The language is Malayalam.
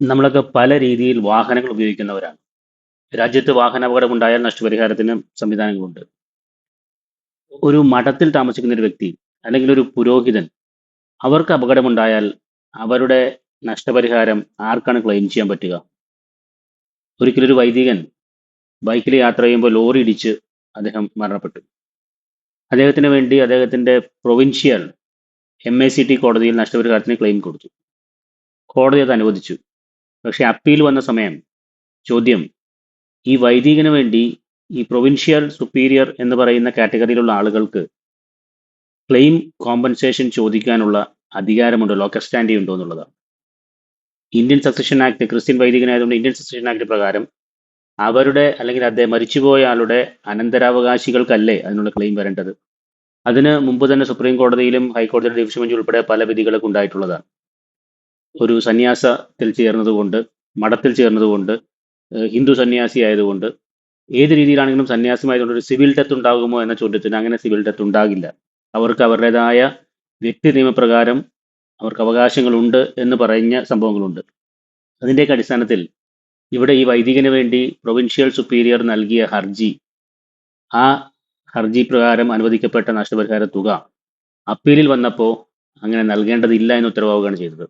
നമ്മളൊക്കെ പല രീതിയിൽ വാഹനങ്ങൾ ഉപയോഗിക്കുന്നവരാണ്. രാജ്യത്ത് വാഹനാപകടമുണ്ടായാൽ നഷ്ടപരിഹാരത്തിന് സംവിധാനങ്ങളുണ്ട്. ഒരു മഠത്തിൽ താമസിക്കുന്ന ഒരു വ്യക്തി അല്ലെങ്കിൽ ഒരു പുരോഹിതൻ അവർക്ക് അപകടമുണ്ടായാൽ അവരുടെ നഷ്ടപരിഹാരം ആർക്കാണ് ക്ലെയിം ചെയ്യാൻ പറ്റുക? ഒരിക്കലൊരു വൈദികൻ ബൈക്കിൽ യാത്ര ചെയ്യുമ്പോൾ ലോറി ഇടിച്ച് അദ്ദേഹം മരണപ്പെട്ടു. അദ്ദേഹത്തിന് വേണ്ടി അദ്ദേഹത്തിന്റെ പ്രൊവിൻഷ്യൽ MACT കോടതിയിൽ നഷ്ടപരിഹാരത്തിന് ക്ലെയിം കൊടുത്തു. കോടതി അത് അനുവദിച്ചു. പക്ഷേ അപ്പീൽ വന്ന സമയം ചോദ്യം, ഈ വൈദികന് വേണ്ടി ഈ പ്രൊവിൻഷ്യൽ സുപ്പീരിയർ എന്ന് പറയുന്ന കാറ്റഗറിയിലുള്ള ആളുകൾക്ക് ക്ലെയിം കോമ്പൻസേഷൻ ചോദിക്കാനുള്ള അധികാരമുണ്ടോ, ലോക്കൽ സ്റ്റാൻഡി ഉണ്ടോ എന്നുള്ളതാണ്. ഇന്ത്യൻ സക്സഷൻ ആക്ട്, ക്രിസ്ത്യൻ വൈദികനായതുകൊണ്ട് ഇന്ത്യൻ സക്സഷൻ ആക്ട് പ്രകാരം അവരുടെ അല്ലെങ്കിൽ അദ്ദേഹം മരിച്ചുപോയ ആളുടെ അനന്തരാവകാശികൾക്കല്ലേ അതിനുള്ള ക്ലെയിം വരേണ്ടത്. അതിന് മുമ്പ് തന്നെ സുപ്രീം കോടതിയിലും ഹൈക്കോടതിയുടെ ഡിവിഷൻ ബെഞ്ച് ഉൾപ്പെടെ പല വിധികളൊക്കെ ഉണ്ടായിട്ടുള്ളതാണ്. ഒരു സന്യാസത്തിൽ ചേർന്നതുകൊണ്ട്, മഠത്തിൽ ചേർന്നതുകൊണ്ട്, ഹിന്ദു സന്യാസി ആയതുകൊണ്ട്, ഏത് രീതിയിലാണെങ്കിലും സന്യാസമായതുകൊണ്ട് ഒരു സിവിൽ ഡെത്ത് ഉണ്ടാകുമോ എന്ന ചോദ്യത്തിന് അങ്ങനെ സിവിൽ ഡെത്ത് ഉണ്ടാകില്ല. അവർക്ക് അവരുടേതായ വ്യക്തി നിയമപ്രകാരം അവർക്ക് അവകാശങ്ങളുണ്ട് എന്ന് പറഞ്ഞ സംഭവങ്ങളുണ്ട്. അതിൻ്റെയൊക്കെ അടിസ്ഥാനത്തിൽ ഇവിടെ ഈ വൈദികന് വേണ്ടി പ്രൊവിൻഷ്യൽ സുപ്പീരിയർ നൽകിയ ഹർജി, ആ ഹർജി പ്രകാരം അനുവദിക്കപ്പെട്ട നഷ്ടപരിഹാര തുക അപ്പീലിൽ വന്നപ്പോൾ അങ്ങനെ നൽകേണ്ടതില്ല എന്ന് ഉത്തരവാവുകയാണ് ചെയ്തത്.